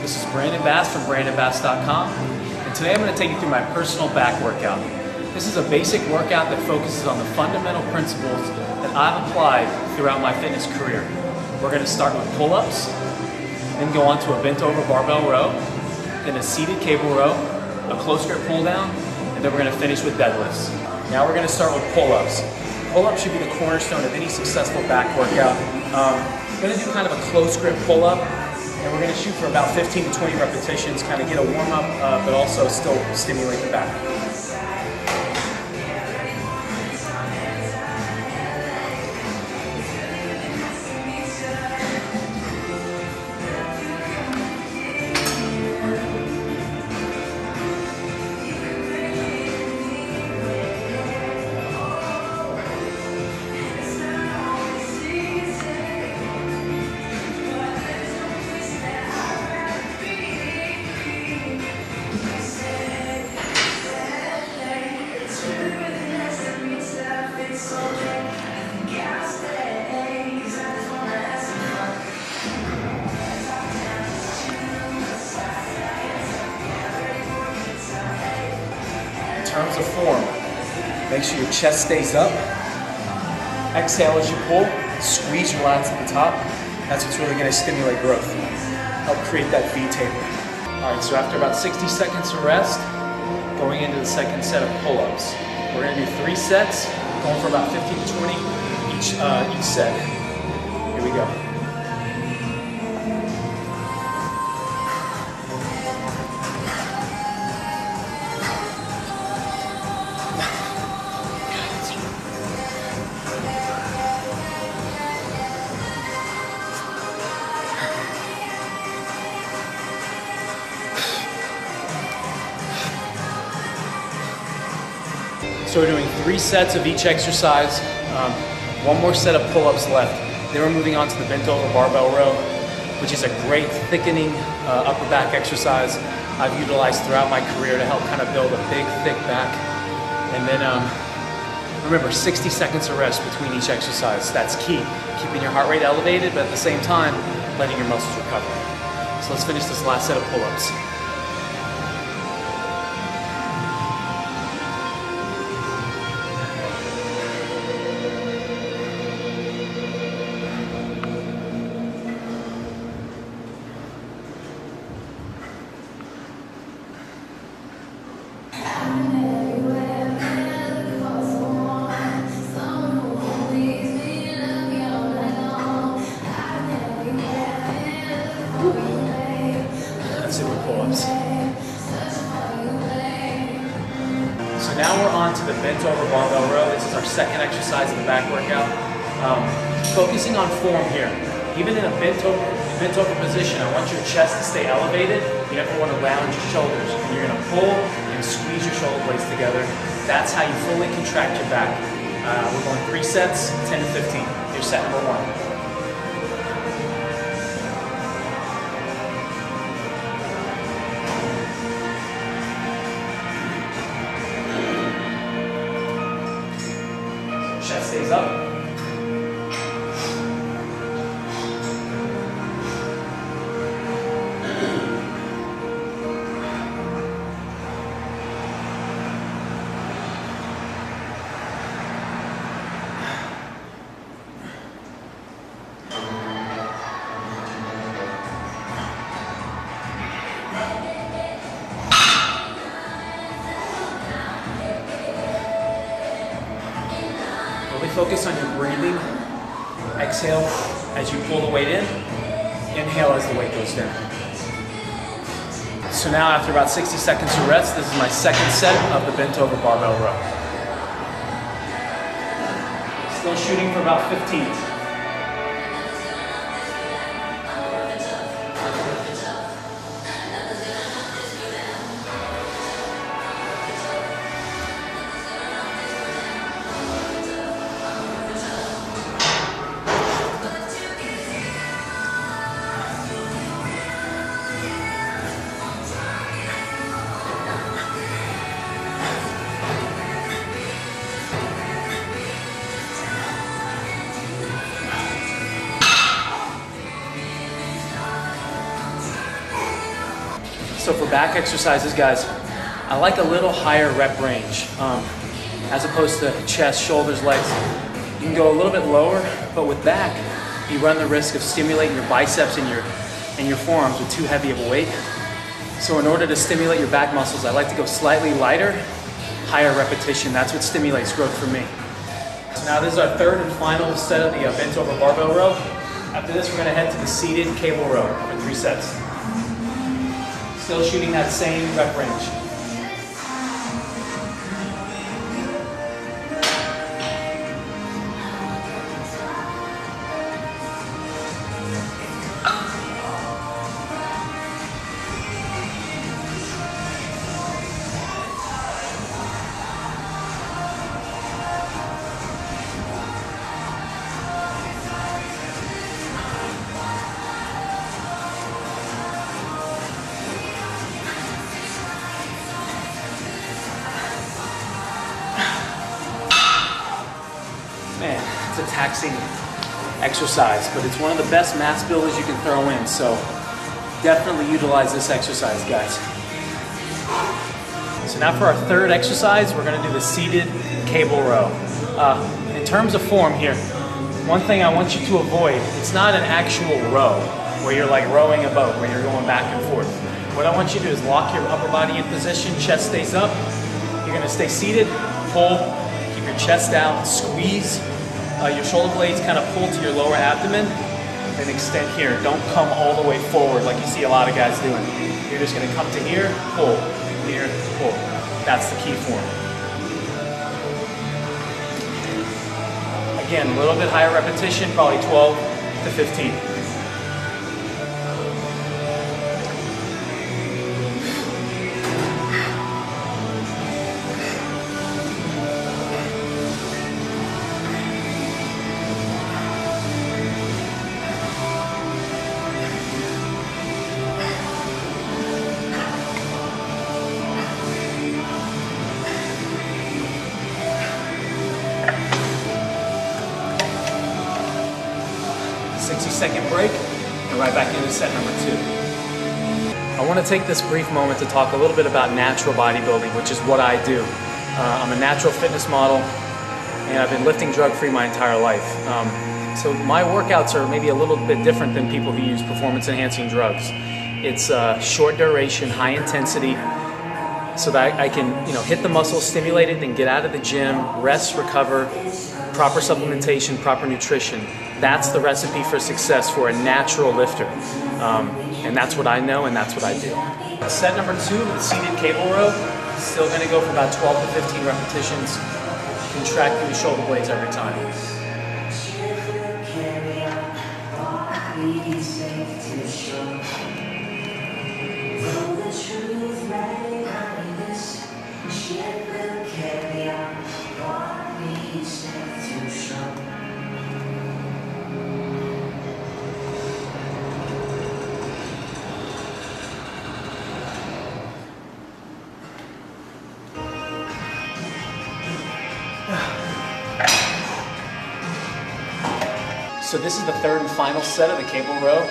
This is Brandon Bass from BrandonBass.com, and today I'm going to take you through my personal back workout. This is a basic workout that focuses on the fundamental principles that I've applied throughout my fitness career. We're going to start with pull-ups, then go on to a bent over barbell row, then a seated cable row, a close grip pull down, and then we're going to finish with deadlifts. Now we're going to start with pull-ups. Pull-ups should be the cornerstone of any successful back workout. We're going to do kind of a close grip pull-up, and we're going to shoot for about 15 to 20 repetitions, kind of get a warm-up, but also still stimulate the back. In terms of form, make sure your chest stays up. Exhale as you pull, squeeze your lats at the top. That's what's really going to stimulate growth, help create that V taper. All right, so after about 60 seconds of rest, going into the second set of pull-ups. We're going to do 3 sets, going for about 15 to 20 each set. Here we go. So we're doing 3 sets of each exercise, 1 more set of pull-ups left. Then we're moving on to the bent over barbell row, which is a great thickening upper back exercise I've utilized throughout my career to help kind of build a big, thick back. And then remember, 60 seconds of rest between each exercise. That's key, keeping your heart rate elevated, but at the same time, letting your muscles recover. So let's finish this last set of pull-ups. That's it with pull-ups. So now we're on to the bent over barbell row. This is our second exercise of the back workout. Focusing on form here. Even in a bent over position, I want your chest to stay elevated. You never want to lounge your shoulders. And you're going to pull and squeeze your shoulder blades together. That's how you fully contract your back. We're going 3 sets, 10 to 15. Here's set number 1. Chest stays up. Focus on your breathing. Exhale as you pull the weight in. Inhale as the weight goes down. So now after about 60 seconds of rest, this is my second set of the bent over barbell row. Still shooting for about 15. So for back exercises, guys, I like a little higher rep range as opposed to chest, shoulders, legs. You can go a little bit lower, but with back, you run the risk of stimulating your biceps and your forearms with too heavy of a weight. So in order to stimulate your back muscles, I like to go slightly lighter, higher repetition. That's what stimulates growth for me. So now this is our third and final set of the bent over barbell row. After this, we're gonna head to the seated cable row for 3 sets. Still shooting that same rep range. Man, it's a taxing exercise, but it's one of the best mass builders you can throw in, so definitely utilize this exercise, guys. So now for our third exercise, we're gonna do the seated cable row. In terms of form here, one thing I want you to avoid, it's not an actual row where you're like rowing a boat, where you're going back and forth. What I want you to do is lock your upper body in position, chest stays up. You're gonna stay seated, pull, keep your chest out, squeeze. Your shoulder blades kind of pull to your lower abdomen, then extend here. Don't come all the way forward like you see a lot of guys doing. You're just gonna come to here, pull, here, pull. That's the key form. Again, a little bit higher repetition, probably 12 to 15. Second break, and right back into set number 2. I want to take this brief moment to talk a little bit about natural bodybuilding, which is what I do. I'm a natural fitness model, and I've been lifting drug-free my entire life. So my workouts are maybe a little bit different than people who use performance-enhancing drugs. It's short duration, high intensity, so that I can, hit the muscle, stimulate it, then get out of the gym, rest, recover, proper supplementation, proper nutrition. That's the recipe for success for a natural lifter. And that's what I know, and that's what I do. Set number 2, the seated cable row. Still gonna go for about 12 to 15 repetitions. Contract through the shoulder blades every time. So this is the third and final set of the cable row.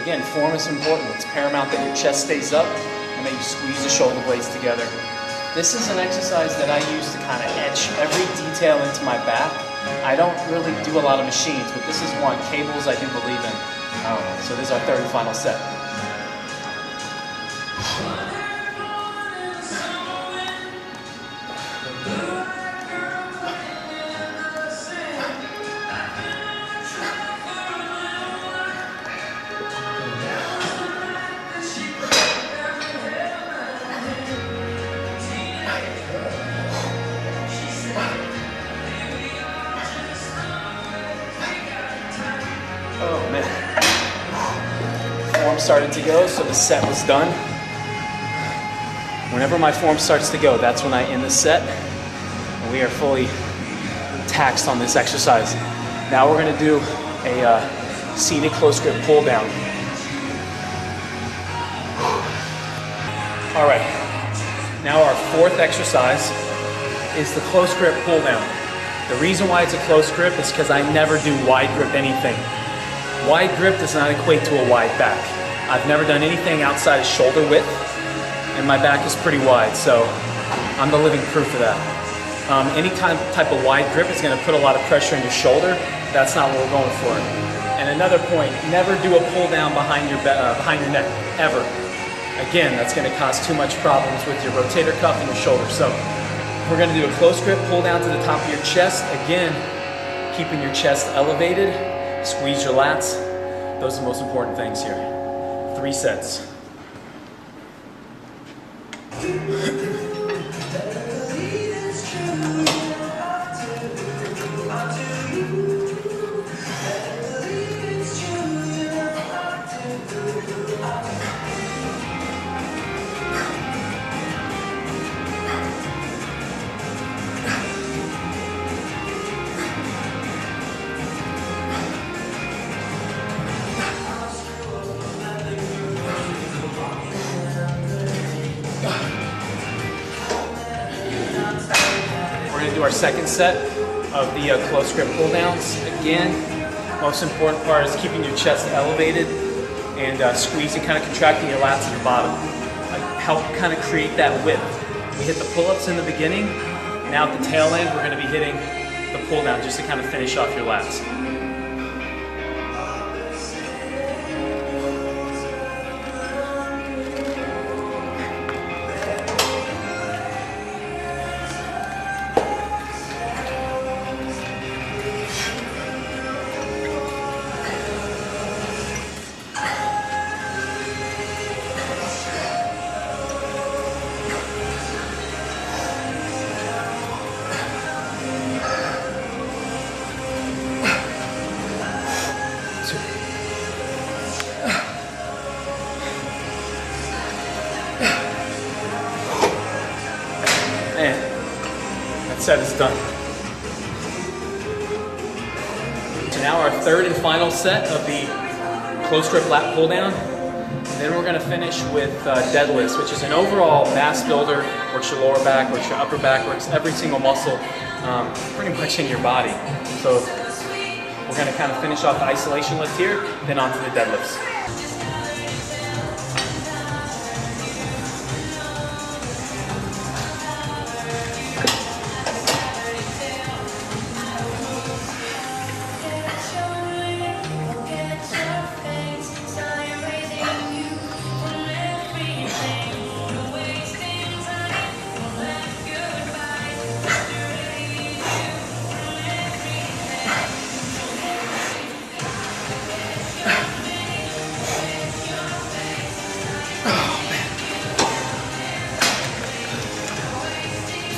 Again, form is important. It's paramount that your chest stays up and that you squeeze the shoulder blades together. This is an exercise that I use to kind of etch every detail into my back. I don't really do a lot of machines, but this is one. Cables I do believe in. So this is our third and final set. Oh man. Form started to go, so the set was done. Whenever my form starts to go, that's when I end the set. And we are fully taxed on this exercise. Now we're gonna do a seated close grip pull down. All right, now our fourth exercise is the close grip pull down. The reason why it's a close grip is because I never do wide grip anything. Wide grip does not equate to a wide back. I've never done anything outside of shoulder width, and my back is pretty wide, so I'm the living proof of that. Any type of wide grip is going to put a lot of pressure on your shoulder. That's not what we're going for. And another point, never do a pull down behind your neck, ever. Again, that's going to cause too much problems with your rotator cuff and your shoulder. So we're going to do a close grip, pull down to the top of your chest. Again, keeping your chest elevated, squeeze your lats. Those are the most important things here. 3 sets. We're going to do our second set of the close grip pull downs. Again, most important part is keeping your chest elevated and squeezing, kind of contracting your lats and your bottom. Help kind of create that width. We hit the pull-ups in the beginning. Now at the tail end, we're going to be hitting the pull down just to kind of finish off your lats. And that set is done. So now our third and final set of the close grip lat pull down. Then we're going to finish with deadlifts, which is an overall mass builder. Works your lower back, works your upper back, works every single muscle pretty much in your body. So we're going to kind of finish off the isolation lift here, then onto the deadlifts.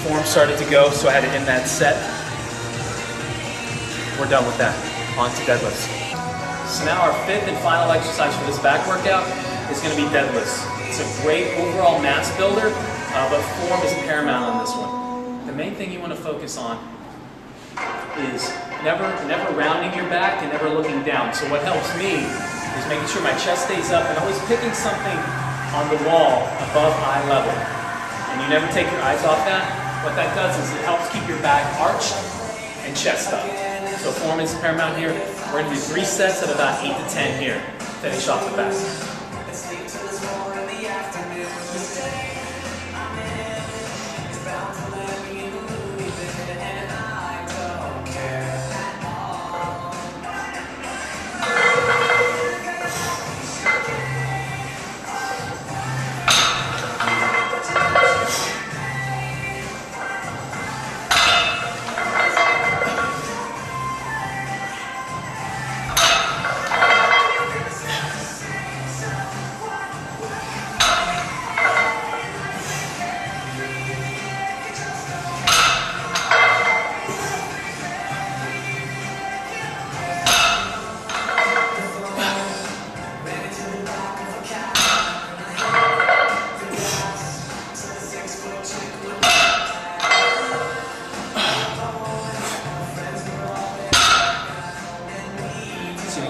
Form started to go, so I had to end that set. We're done with that. On to deadlifts. So now our fifth and final exercise for this back workout is going to be deadlifts. It's a great overall mass builder, but form is paramount on this one. The main thing you want to focus on is never rounding your back and never looking down. So what helps me is making sure my chest stays up and always picking something on the wall above eye level. And you never take your eyes off that. What that does is it helps keep your back arched and chest up. So form is paramount here. We're going to do 3 sets of about 8 to 10 here. Finish off the back.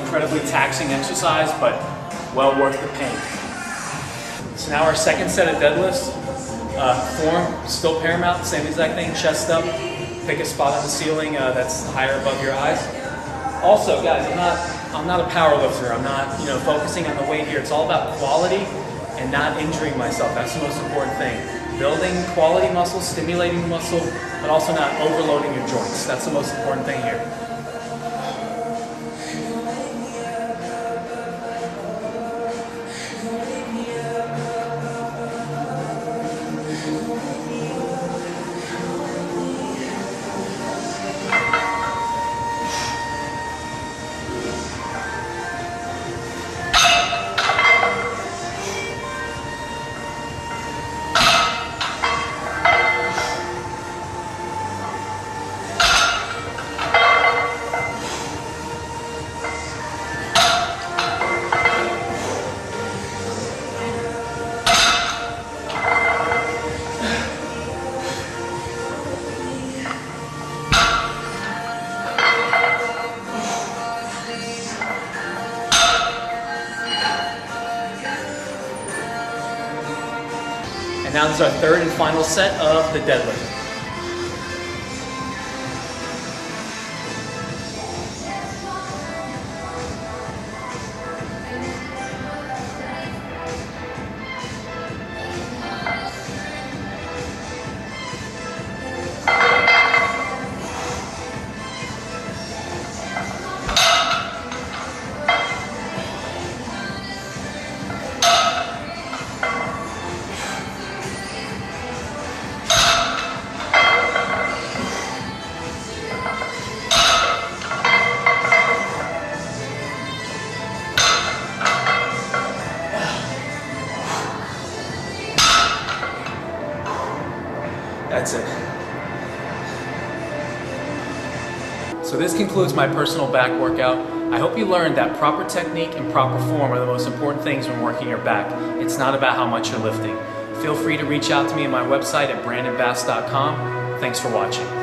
Incredibly taxing exercise, but well worth the pain. So now our second set of deadlifts. Form still paramount, same exact thing, chest up. Pick a spot on the ceiling that's higher above your eyes. Also, guys, I'm not I'm not a power lifter. I'm not, focusing on the weight here. It's all about quality and not injuring myself. That's the most important thing. Building quality muscle, stimulating the muscle, but also not overloading your joints. That's the most important thing here. And now this is our third and final set of the deadlift. That's it. So this concludes my personal back workout. I hope you learned that proper technique and proper form are the most important things when working your back. It's not about how much you're lifting. Feel free to reach out to me on my website at BrandonBass.com. Thanks for watching.